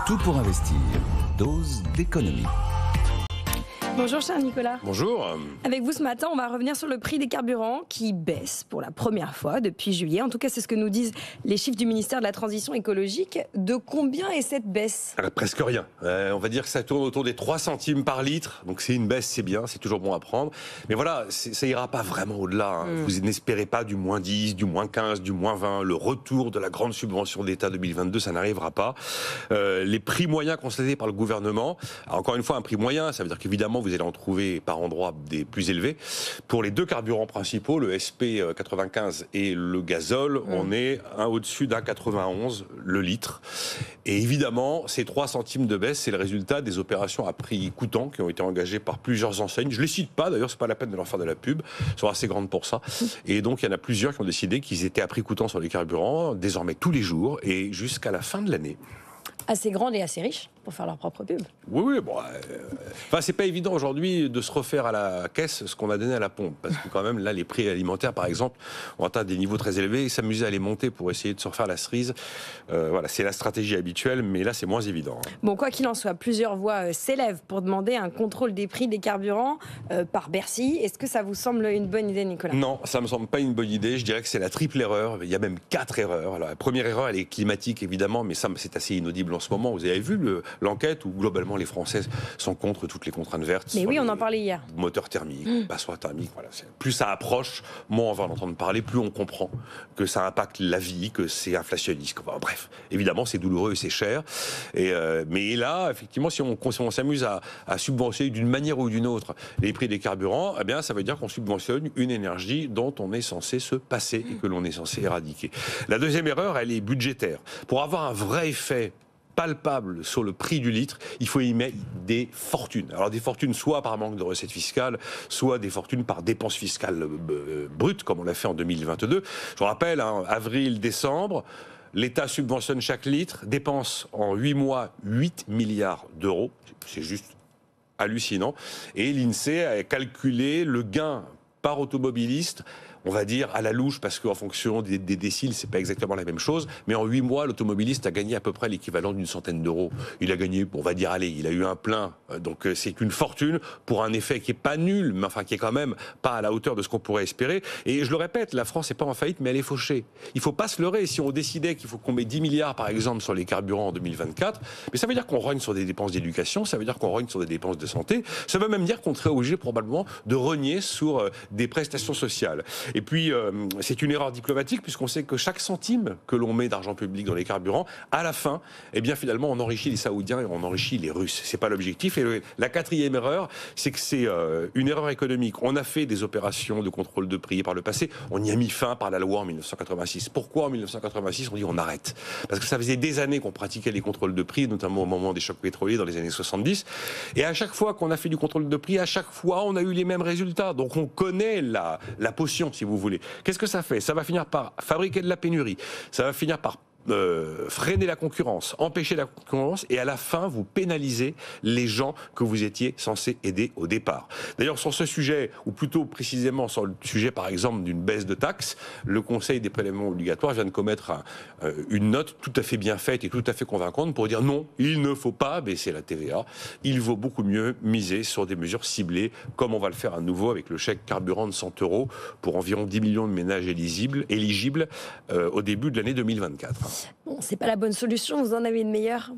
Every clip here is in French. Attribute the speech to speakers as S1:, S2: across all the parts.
S1: Tout pour investir. Dose d'économie.
S2: Bonjour cher Nicolas.
S3: Bonjour.
S2: Avec vous ce matin, on va revenir sur le prix des carburants qui baisse pour la première fois depuis juillet. En tout cas, c'est ce que nous disent les chiffres du ministère de la Transition écologique. De combien est cette baisse ?
S3: Presque rien. On va dire que ça tourne autour des 3 centimes par litre. Donc c'est une baisse, c'est bien, c'est toujours bon à prendre. Mais voilà, ça ira pas vraiment au-delà. Vous n'espérez pas du moins 10, du moins 15, du moins 20. Le retour de la grande subvention d'État 2022, ça n'arrivera pas. Les prix moyens constatés par le gouvernement, alors encore une fois, un prix moyen, ça veut dire qu'évidemment, vous allez en trouver par endroits des plus élevés. Pour les deux carburants principaux, le SP 95 et le gazole, on est au-dessus d'1,91 le litre. Et évidemment, ces 3 centimes de baisse, c'est le résultat des opérations à prix coûtant qui ont été engagées par plusieurs enseignes. Je ne les cite pas, d'ailleurs, c'est pas la peine de leur faire de la pub. Elles sont assez grandes pour ça. Et donc, il y en a plusieurs qui ont décidé qu'ils étaient à prix coûtant sur les carburants, désormais tous les jours et jusqu'à la fin de l'année.
S2: Assez grande et assez riche pour faire leur propre pub.
S3: Oui, bon. Enfin, c'est pas évident aujourd'hui de se refaire à la caisse ce qu'on a donné à la pompe. Parce que quand même, là, les prix alimentaires, par exemple, ont atteint des niveaux très élevés et s'amuser à les monter pour essayer de se refaire la cerise. Voilà, c'est la stratégie habituelle, mais là, c'est moins évident.
S2: Bon, quoi qu'il en soit, plusieurs voix s'élèvent pour demander un contrôle des prix des carburants par Bercy. Est-ce que ça vous semble une bonne idée, Nicolas ?
S3: Non, ça me semble pas une bonne idée. Je dirais que c'est la triple erreur. Il y a même 4 erreurs. Alors, la première erreur, elle est climatique, évidemment, mais ça, c'est assez inaudible en ce moment. Vous avez vu l'enquête où globalement les Français sont contre toutes les contraintes vertes.
S2: Mais oui, on en parlait hier.
S3: Moteurs thermiques, passoires thermiques, voilà. Plus ça approche, moins on va en entendre parler, plus on comprend que ça impacte la vie, que c'est inflationniste. Enfin, bref, évidemment, c'est douloureux et c'est cher. Mais là, effectivement, si on s'amuse à subventionner d'une manière ou d'une autre les prix des carburants, eh bien, ça veut dire qu'on subventionne une énergie dont on est censé se passer et que l'on est censé éradiquer. La deuxième erreur, elle est budgétaire. Pour avoir un vrai effet palpable sur le prix du litre, il faut y mettre des fortunes. Alors des fortunes soit par manque de recettes fiscales, soit des fortunes par dépenses fiscales brutes, comme on l'a fait en 2022. Je vous rappelle, avril, décembre, l'État subventionne chaque litre, dépense en 8 mois 8 milliards d'euros. C'est juste hallucinant. Et l'INSEE a calculé le gain par automobiliste, on va dire à la louche, parce qu'en fonction des déciles, c'est pas exactement la même chose, mais en 8 mois, l'automobiliste a gagné à peu près l'équivalent d'une centaine d'euros. Il a gagné, on va dire, allez, il a eu un plein, donc c'est une fortune pour un effet qui est pas nul, mais enfin qui est quand même pas à la hauteur de ce qu'on pourrait espérer. Et je le répète, la France n'est pas en faillite, mais elle est fauchée. Il faut pas se leurrer. Si on décidait qu'il faut qu'on mette 10 milliards, par exemple, sur les carburants en 2024, mais ça veut dire qu'on rogne sur des dépenses d'éducation, ça veut dire qu'on rogne sur des dépenses de santé, ça veut même dire qu'on serait obligé probablement de rogner sur des prestations sociales. Et puis, c'est une erreur diplomatique, puisqu'on sait que chaque centime que l'on met d'argent public dans les carburants, à la fin, eh bien, finalement, on enrichit les Saoudiens et on enrichit les Russes. C'est pas l'objectif. Et la quatrième erreur, c'est que c'est une erreur économique. On a fait des opérations de contrôle de prix par le passé. On y a mis fin par la loi en 1986. Pourquoi en 1986 on dit on arrête ? Parce que ça faisait des années qu'on pratiquait les contrôles de prix, notamment au moment des chocs pétroliers dans les années 70. Et à chaque fois qu'on a fait du contrôle de prix, à chaque fois, on a eu les mêmes résultats. Donc on connaît la potion, si vous voulez. Qu'est-ce que ça fait ? Ça va finir par fabriquer de la pénurie. Ça va finir par freiner la concurrence, empêcher la concurrence, et à la fin, vous pénalisez les gens que vous étiez censés aider au départ. D'ailleurs, sur ce sujet, ou plutôt précisément sur le sujet, par exemple, d'une baisse de taxes, le Conseil des prélèvements obligatoires vient de commettre une note tout à fait bien faite et tout à fait convaincante pour dire non, il ne faut pas baisser la TVA. Il vaut beaucoup mieux miser sur des mesures ciblées, comme on va le faire à nouveau avec le chèque carburant de 100 € pour environ 10 millions de ménages éligibles au début de l'année 2024.
S2: Bon, c'est pas la bonne solution, vous en avez une meilleure ?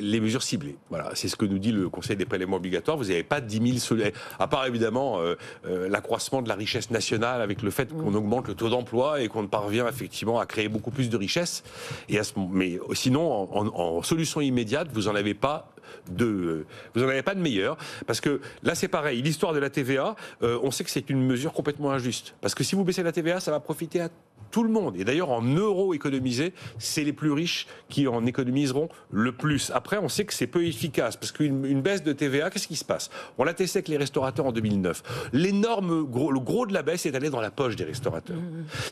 S3: Les mesures ciblées, voilà, c'est ce que nous dit le Conseil des prélèvements obligatoires. Vous n'avez pas 10 000 à part évidemment l'accroissement de la richesse nationale avec le fait qu'on augmente le taux d'emploi et qu'on parvient effectivement à créer beaucoup plus de richesses. Mais sinon, en solution immédiate, vous n'en avez pas de meilleure, parce que là c'est pareil, l'histoire de la TVA, on sait que c'est une mesure complètement injuste, parce que si vous baissez la TVA, ça va profiter à tout le monde, et d'ailleurs en euros économisés, c'est les plus riches qui en économiseront le plus. Après, on sait que c'est peu efficace, parce qu'une baisse de TVA, qu'est-ce qui se passe ? On l'a testé avec les restaurateurs en 2009. Le gros de la baisse est allé dans la poche des restaurateurs.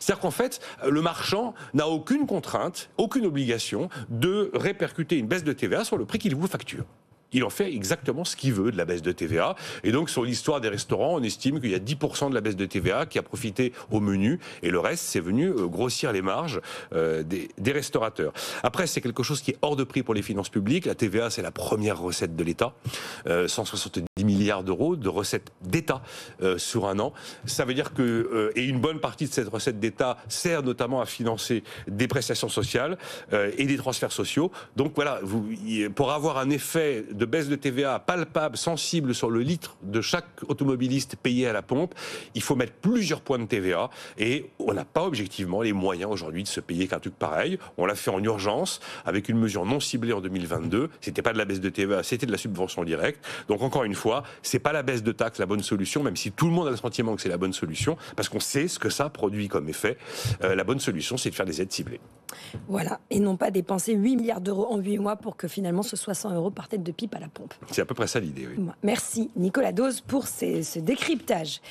S3: C'est-à-dire qu'en fait, le marchand n'a aucune contrainte, aucune obligation de répercuter une baisse de TVA sur le prix qu'il vous facture. il en fait exactement ce qu'il veut de la baisse de TVA. Et donc, sur l'histoire des restaurants, on estime qu'il y a 10% de la baisse de TVA qui a profité au menu, et le reste, c'est venu grossir les marges des restaurateurs. Après, c'est quelque chose qui est hors de prix pour les finances publiques. La TVA, c'est la première recette de l'État. 170 milliards d'euros de recettes d'État sur un an. Ça veut dire que, et une bonne partie de cette recette d'État sert notamment à financer des prestations sociales et des transferts sociaux. Donc voilà, pour avoir un effet de baisse de TVA palpable, sensible sur le litre de chaque automobiliste payé à la pompe, il faut mettre plusieurs points de TVA, et on n'a pas objectivement les moyens aujourd'hui de se payer qu'un truc pareil. On l'a fait en urgence avec une mesure non ciblée en 2022. C'était pas de la baisse de TVA, c'était de la subvention directe. Donc encore une fois, c'est pas la baisse de taxes la bonne solution, même si tout le monde a le sentiment que c'est la bonne solution, parce qu'on sait ce que ça produit comme effet. La bonne solution, c'est de faire des aides ciblées.
S2: Voilà, et non pas dépenser 8 milliards d'euros en 8 mois pour que finalement ce soit 100 euros par tête de pipe à la pompe.
S3: C'est à peu près ça l'idée, oui.
S2: Merci Nicolas Dose pour ce décryptage.